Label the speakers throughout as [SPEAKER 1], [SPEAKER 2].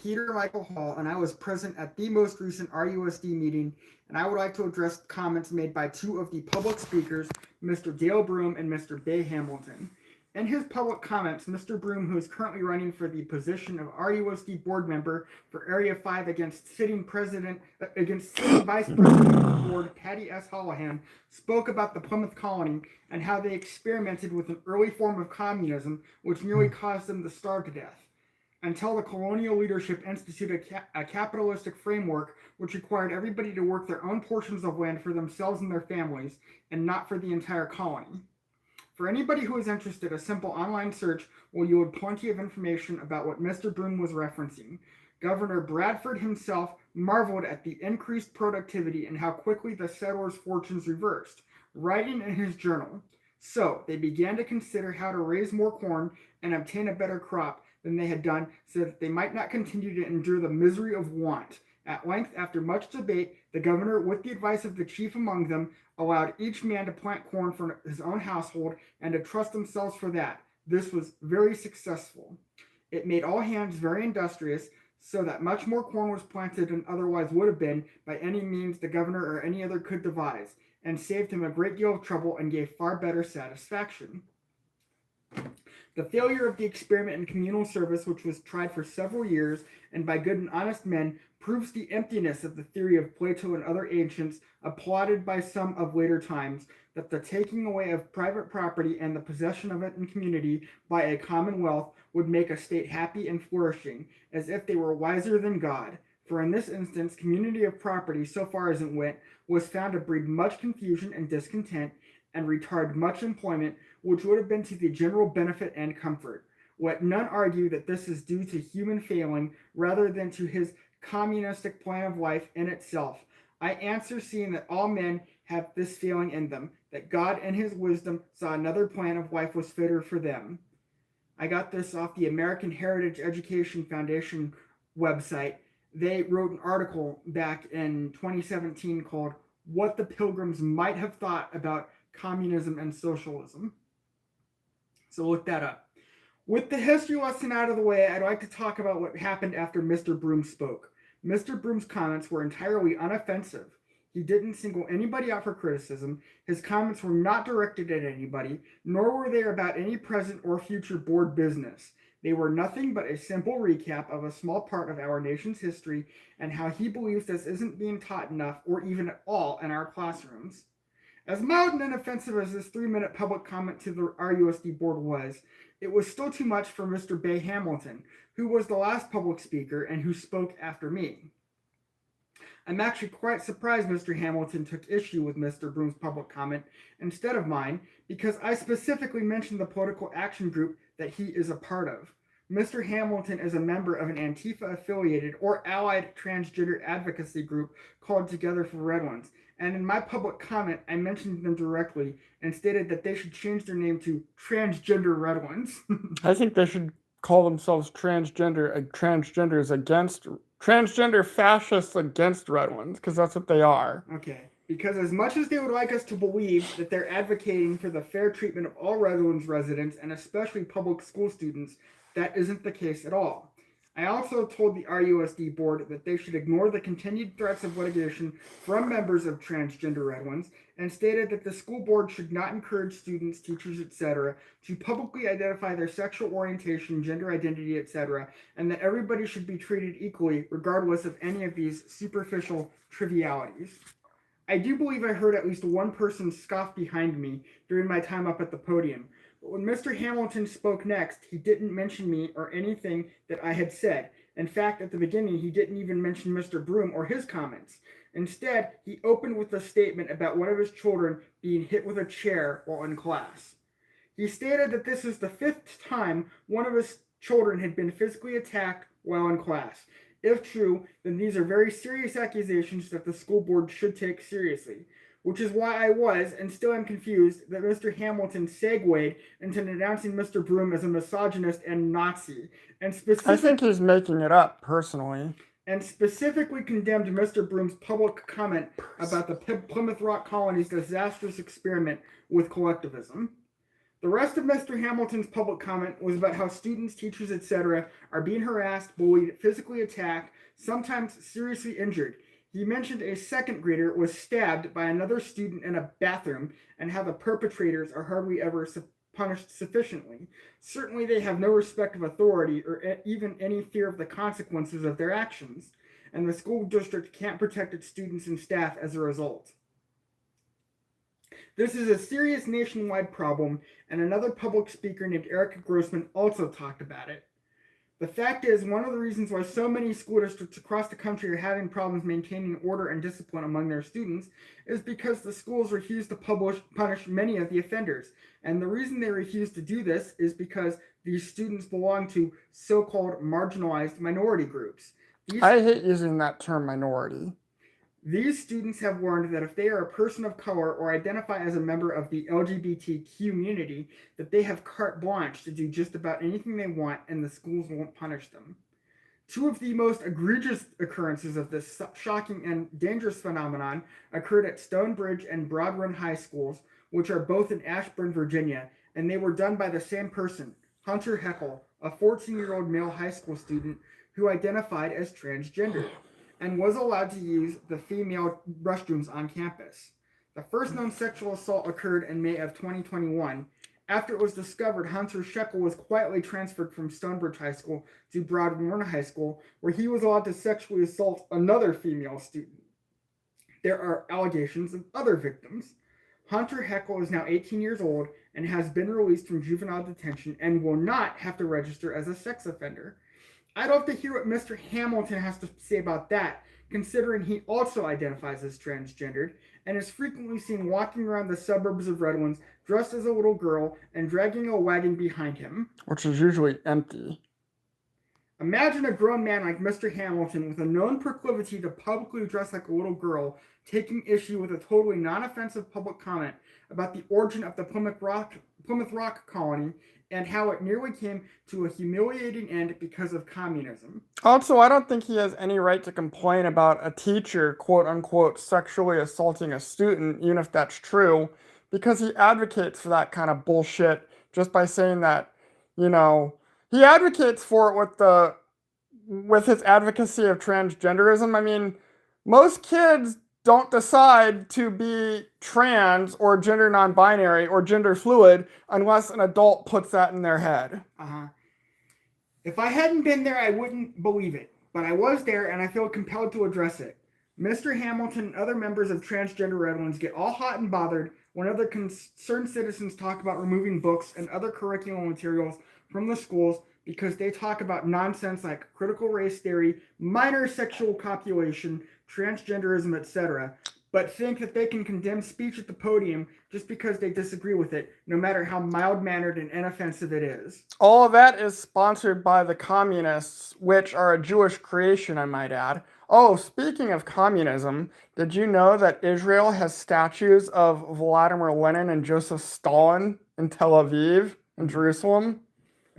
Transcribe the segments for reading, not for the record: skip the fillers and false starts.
[SPEAKER 1] Peter Michael Hall, and I was present at the most recent RUSD meeting, and I would like to address comments made by two of the public speakers, Mr. Dale Broom and Mr. Bay Hamilton. In his public comments, Mr. Broom, who is currently running for the position of RUSD board member for Area 5 against sitting Vice President of the board, Patty S. Holohan, spoke about the Plymouth Colony and how they experimented with an early form of communism which nearly caused them to starve to death, until the colonial leadership instituted a capitalistic framework which required everybody to work their own portions of land for themselves and their families, and not for the entire colony. For anybody who is interested, a simple online search will yield plenty of information about what Mr. Broom was referencing. Governor Bradford himself marveled at the increased productivity and how quickly the settlers' fortunes reversed, writing in his journal. So they began to consider how to raise more corn and obtain a better crop than they had done, so that they might not continue to endure the misery of want. At length, after much debate, the governor, with the advice of the chief among them, allowed each man to plant corn for his own household and to trust themselves for that. This was very successful. It made all hands very industrious, so that much more corn was planted than otherwise would have been by any means the governor or any other could devise, and saved him a great deal of trouble and gave far better satisfaction. The failure of the experiment in communal service, which was tried for several years and by good and honest men, proves the emptiness of the theory of Plato and other ancients, applauded by some of later times, that the taking away of private property and the possession of it in community by a commonwealth would make a state happy and flourishing, as if they were wiser than God. For in this instance, community of property, so far as it went, was found to breed much confusion and discontent, and retard much employment, which would have been to the general benefit and comfort. Let none argue that this is due to human failing rather than to his communistic plan of life in itself. I answer, seeing that all men have this failing in them, that God in his wisdom saw another plan of life was fitter for them. I got this off the American Heritage Education Foundation website. They wrote an article back in 2017 called What the Pilgrims Might Have Thought About Communism and Socialism. So look that up. With the history lesson out of the way, I'd like to talk about what happened after Mr. Broom spoke. Mr. Broom's comments were entirely unoffensive. He didn't single anybody out for criticism. His comments were not directed at anybody, nor were they about any present or future board business. They were nothing but a simple recap of a small part of our nation's history and how he believes this isn't being taught enough or even at all in our classrooms. As mild and inoffensive as this 3-minute public comment to the RUSD board was, it was still too much for Mr. Bay Hamilton, who was the last public speaker and who spoke after me. I'm actually quite surprised Mr. Hamilton took issue with Mr. Broom's public comment instead of mine, because I specifically mentioned the political action group that he is a part of. Mr. Hamilton is a member of an Antifa-affiliated or allied transgender advocacy group called Together for Redlands, and in my public comment, I mentioned them directly and stated that they should change their name to Transgender Redlands.
[SPEAKER 2] I think they should call themselves transgender fascists against Redlands, because that's what they are.
[SPEAKER 1] Okay, because as much as they would like us to believe that they're advocating for the fair treatment of all Redlands residents, and especially public school students, that isn't the case at all. I also told the RUSD board that they should ignore the continued threats of litigation from members of Transgender Redlands, and stated that the school board should not encourage students, teachers, etc. to publicly identify their sexual orientation, gender identity, etc., and that everybody should be treated equally regardless of any of these superficial trivialities. I do believe I heard at least one person scoff behind me during my time up at the podium. But when Mr. Hamilton spoke next, he didn't mention me or anything that I had said. In fact, at the beginning, he didn't even mention Mr. Broom or his comments. Instead, he opened with a statement about one of his children being hit with a chair while in class. He stated that this is the 5th time one of his children had been physically attacked while in class. If true, then these are very serious accusations that the school board should take seriously. Which is why I was, and still am confused, that Mr. Hamilton segued into denouncing Mr. Broom as a misogynist and Nazi. And
[SPEAKER 2] I think he's making it up, personally.
[SPEAKER 1] And specifically condemned Mr. Broom's public comment about the Plymouth Rock Colony's disastrous experiment with collectivism. The rest of Mr. Hamilton's public comment was about how students, teachers, etc. are being harassed, bullied, physically attacked, sometimes seriously injured. He mentioned a second grader was stabbed by another student in a bathroom and how the perpetrators are hardly ever punished sufficiently. Certainly, they have no respect of authority or even any fear of the consequences of their actions, and the school district can't protect its students and staff as a result. This is a serious nationwide problem, and another public speaker named Erica Grossman also talked about it. The fact is, one of the reasons why so many school districts across the country are having problems maintaining order and discipline among their students is because the schools refuse to punish many of the offenders. And the reason they refuse to do this is because these students belong to so-called marginalized minority groups.
[SPEAKER 2] I hate using that term minority.
[SPEAKER 1] These students have learned that if they are a person of color or identify as a member of the LGBTQ community, that they have carte blanche to do just about anything they want and the schools won't punish them. Two of the most egregious occurrences of this shocking and dangerous phenomenon occurred at Stonebridge and Broad Run High Schools, which are both in Ashburn, Virginia, and they were done by the same person, Hunter Heckel, a 14-year-old male high school student who identified as transgender and was allowed to use the female restrooms on campus. The first known sexual assault occurred in May of 2021. After it was discovered, Hunter Shekel was quietly transferred from Stonebridge High School to Broad Run High School, where he was allowed to sexually assault another female student. There are allegations of other victims. Hunter Heckel is now 18 years old and has been released from juvenile detention and will not have to register as a sex offender. I'd love to hear what Mr. Hamilton has to say about that, considering he also identifies as transgendered and is frequently seen walking around the suburbs of Redlands dressed as a little girl and dragging a wagon behind him.
[SPEAKER 2] Which is usually empty.
[SPEAKER 1] Imagine a grown man like Mr. Hamilton with a known proclivity to publicly dress like a little girl taking issue with a totally non-offensive public comment about the origin of the Plymouth Rock colony and how it nearly came to a humiliating end because of communism.
[SPEAKER 2] Also, I don't think he has any right to complain about a teacher, quote unquote, sexually assaulting a student, even if that's true, because he advocates for that kind of bullshit just by saying that, he advocates for it with his advocacy of transgenderism. I mean, most kids don't decide to be trans or gender non-binary or gender fluid unless an adult puts that in their head.
[SPEAKER 1] If I hadn't been there, I wouldn't believe it. But I was there, and I feel compelled to address it. Mr. Hamilton and other members of Transgender Redlands get all hot and bothered when other concerned citizens talk about removing books and other curriculum materials from the schools because they talk about nonsense like critical race theory, minor sexual copulation, transgenderism, etc., but think that they can condemn speech at the podium just because they disagree with it, no matter how mild-mannered and inoffensive it is.
[SPEAKER 2] All of that is sponsored by the communists, which are a Jewish creation, I might add. Oh, speaking of communism, did you know that Israel has statues of Vladimir Lenin and Joseph Stalin in Tel Aviv, in Jerusalem?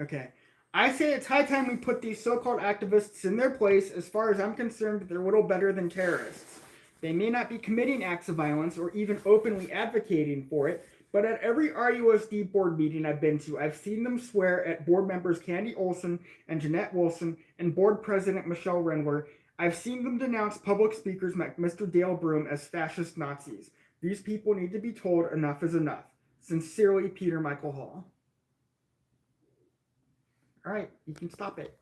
[SPEAKER 1] Okay. I say it's high time we put these so-called activists in their place. As far as I'm concerned, they're little better than terrorists. They may not be committing acts of violence or even openly advocating for it, but at every RUSD board meeting I've been to, I've seen them swear at board members Candy Olson and Jeanette Wilson and board president Michelle Rendler. I've seen them denounce public speakers like Mr. Dale Broom as fascist Nazis. These people need to be told enough is enough. Sincerely, Peter Michael Hall. All right, you can stop it.